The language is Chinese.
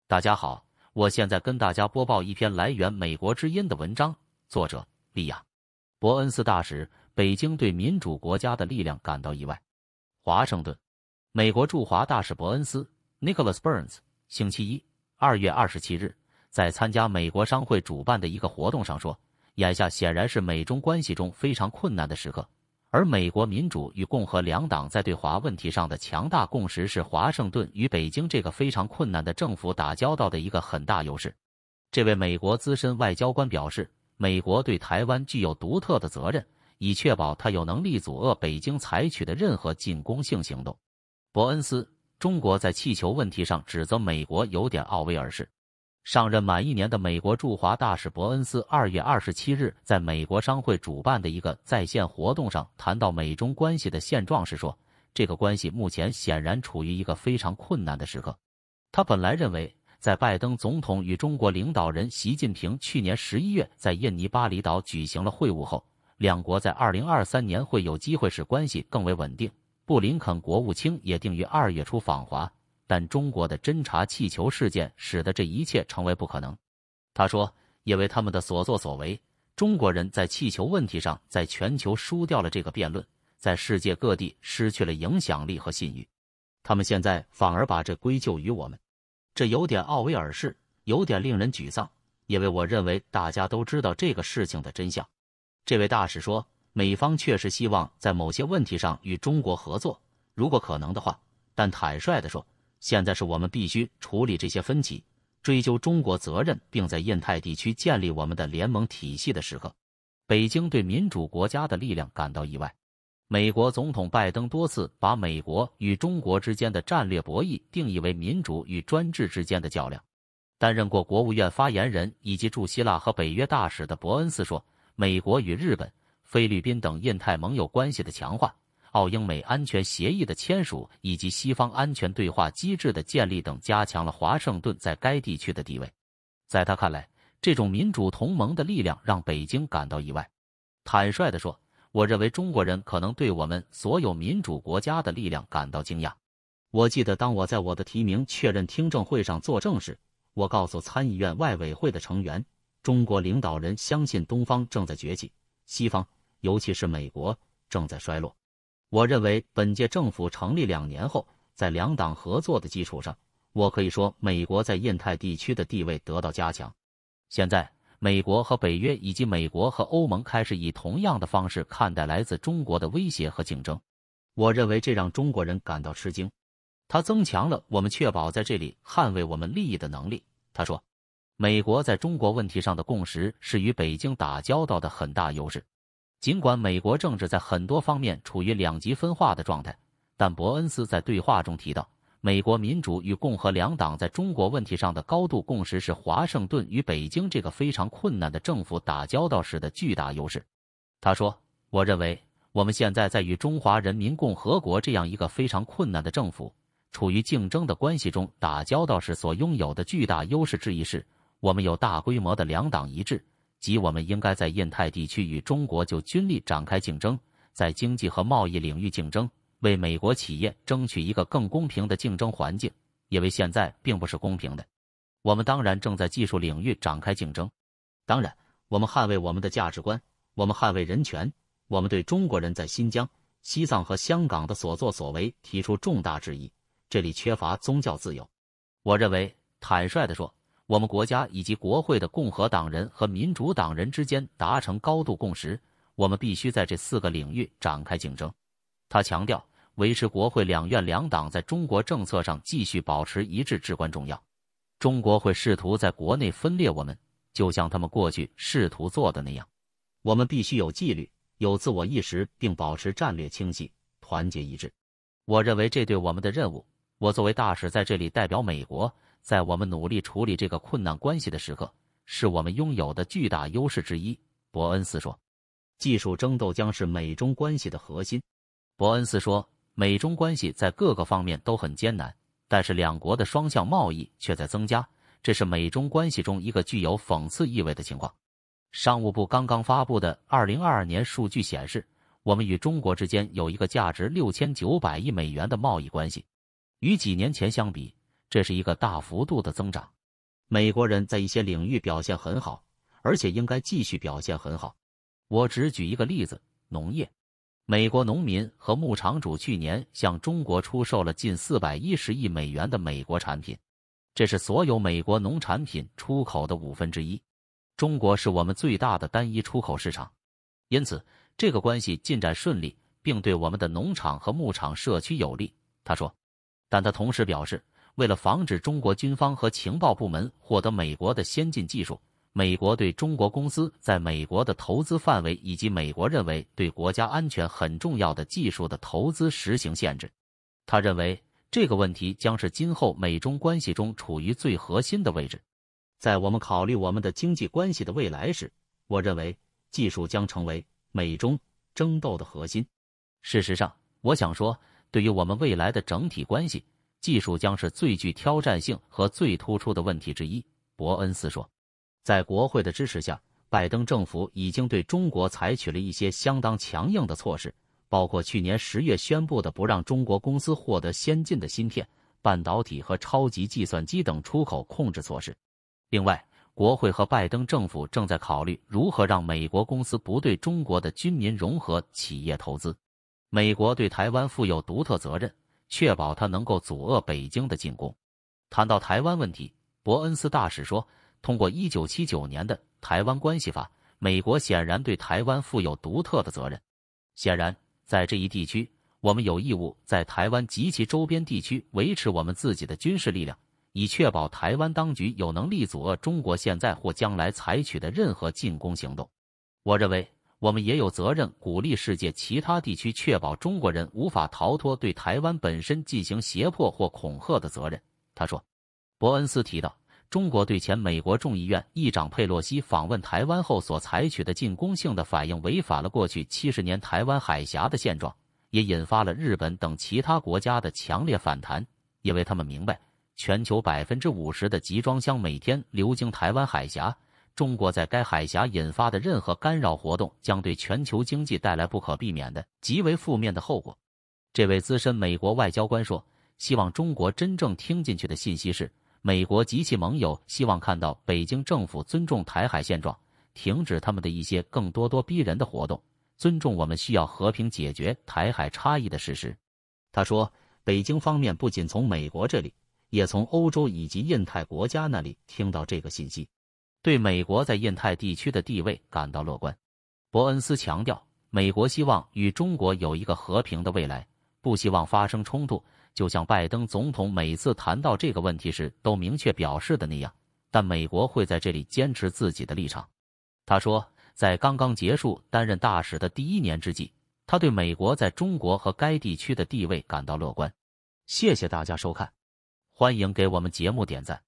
大家好，我现在跟大家播报一篇来源美国之音的文章，作者利亚·伯恩斯大使，北京对民主国家的力量感到意外。华盛顿，美国驻华大使伯恩斯 Nicholas Burns 星期一，2月27日，在参加美国商会主办的一个活动上说，眼下显然是美中关系中非常困难的时刻。而美国民主与共和两党在对华问题上的强大共识是华盛顿与北京这个非常困难的政府打交道的一个很大优势。这位美国资深外交官表示，美国对台湾具有独特的责任，以确保他有能力阻遏北京采取的任何进攻性行动。伯恩斯，中国在气球问题上指责美国有点奥威尔式。上任满1年的美国驻华大使伯恩斯2月27日在美国商会主办的一个在线活动上谈到美中关系的现状时说，这个关系目前显然处于一个非常困难的时刻。他本来认为，在拜登总统与中国领导人习近平去年11月在印尼巴厘岛举行了会晤后，两国在2023年会有机会使关系更为稳定。布林肯国务卿也定于2月初访华。但中国的侦察气球事件使得这一切成为不可能。他说，因为他们的所作所为，中国人在气球问题上在全球输掉了这个辩论，在世界各地失去了影响力和信誉。他们现在反而把这归咎于我们，这有点奥威尔式，有点令人沮丧，因为我认为大家都知道这个事情的真相。这位大使说，美方确实希望在某些问题上与中国合作，如果可能的话，但坦率地说，现在是我们必须处理这些分歧，追究中国责任，并在印太地区建立我们的联盟体系的时刻。北京对民主国家的力量感到意外。美国总统拜登多次把美国与中国之间的战略博弈定义为民主与专制之间的较量。担任过国务院发言人以及驻希腊和北约大使的伯恩斯说，美国与日本、菲律宾等印太盟友关系的强化，澳英美安全协议的签署以及西方安全对话机制的建立等加强了华盛顿在该地区的地位。在他看来，这种民主同盟的力量让北京感到意外。坦率地说，我认为中国人可能对我们所有民主国家的力量感到惊讶。我记得当我在我的提名确认听证会上作证时，我告诉参议院外委会的成员，中国领导人相信东方正在崛起，西方，尤其是美国，正在衰落。我认为本届政府成立2年后，在两党合作的基础上，我可以说美国在印太地区的地位得到加强。现在，美国和北约以及美国和欧盟开始以同样的方式看待来自中国的威胁和竞争。我认为这让中国人感到吃惊。它增强了我们确保在这里捍卫我们利益的能力。他说，美国在中国问题上的共识是与北京打交道的很大优势。尽管美国政治在很多方面处于两极分化的状态，但伯恩斯在对话中提到，美国民主与共和两党在中国问题上的高度共识是华盛顿与北京这个非常困难的政府打交道时的巨大优势。他说，我认为我们现在在与中华人民共和国这样一个非常困难的政府处于竞争的关系中打交道时所拥有的巨大优势之一是，我们有大规模的两党一致，即我们应该在印太地区与中国就军力展开竞争，在经济和贸易领域竞争，为美国企业争取一个更公平的竞争环境，因为现在并不是公平的。我们当然正在技术领域展开竞争，当然，我们捍卫我们的价值观，我们捍卫人权，我们对中国人在新疆、西藏和香港的所作所为提出重大质疑，这里缺乏宗教自由。我认为，坦率地说，我们国家以及国会的共和党人和民主党人之间达成高度共识，我们必须在这4个领域展开竞争。他强调，维持国会两院两党在中国政策上继续保持一致至关重要。中国会试图在国内分裂我们，就像他们过去试图做的那样。我们必须有纪律，有自我意识，并保持战略清晰，团结一致。我认为这对我们的任务，我作为大使在这里代表美国，在我们努力处理这个困难关系的时刻，是我们拥有的巨大优势之一。伯恩斯说，技术争斗将是美中关系的核心。伯恩斯说，美中关系在各个方面都很艰难，但是两国的双向贸易却在增加，这是美中关系中一个具有讽刺意味的情况。商务部刚刚发布的2022年数据显示，我们与中国之间有一个价值6900亿美元的贸易关系。与几年前相比，这是一个大幅度的增长。美国人在一些领域表现很好，而且应该继续表现很好。我只举一个例子，农业。美国农民和牧场主去年向中国出售了近410亿美元的美国产品，这是所有美国农产品出口的1/5。中国是我们最大的单一出口市场，因此这个关系进展顺利，并对我们的农场和牧场社区有利，他说。但他同时表示，为了防止中国军方和情报部门获得美国的先进技术，美国对中国公司在美国的投资范围以及美国认为对国家安全很重要的技术的投资实行限制。他认为这个问题将是今后美中关系中处于最核心的位置。在我们考虑我们的经济关系的未来时，我认为技术将成为美中争斗的核心。事实上，我想说，对于我们未来的整体关系，技术将是最具挑战性和最突出的问题之一，伯恩斯说。在国会的支持下，拜登政府已经对中国采取了一些相当强硬的措施，包括去年10月宣布的不让中国公司获得先进的芯片、半导体和超级计算机等出口控制措施。另外，国会和拜登政府正在考虑如何让美国公司不对中国的军民融合企业投资。美国对台湾负有独特责任，确保它能够阻遏北京的进攻。谈到台湾问题，伯恩斯大使说，通过1979年的《台湾关系法》，美国显然对台湾负有独特的责任。显然，在这一地区，我们有义务在台湾及其周边地区维持我们自己的军事力量，以确保台湾当局有能力阻遏中国现在或将来采取的任何进攻行动。我认为，我们也有责任鼓励世界其他地区确保中国人无法逃脱对台湾本身进行胁迫或恐吓的责任，他说。伯恩斯提到，中国对前美国众议院议长佩洛西访问台湾后所采取的进攻性的反应违反了过去70年台湾海峡的现状，也引发了日本等其他国家的强烈反弹，因为他们明白，全球50%的集装箱每天流经台湾海峡，中国在该海峡引发的任何干扰活动将对全球经济带来不可避免的极为负面的后果。这位资深美国外交官说，希望中国真正听进去的信息是，美国及其盟友希望看到北京政府尊重台海现状，停止他们的一些更咄咄逼人的活动，尊重我们需要和平解决台海差异的事实。他说，北京方面不仅从美国这里，也从欧洲以及印太国家那里听到这个信息，对美国在印太地区的地位感到乐观。伯恩斯强调，美国希望与中国有一个和平的未来，不希望发生冲突，就像拜登总统每次谈到这个问题时都明确表示的那样，但美国会在这里坚持自己的立场。他说，在刚刚结束担任大使的第1年之际，他对美国在中国和该地区的地位感到乐观。谢谢大家收看，欢迎给我们节目点赞。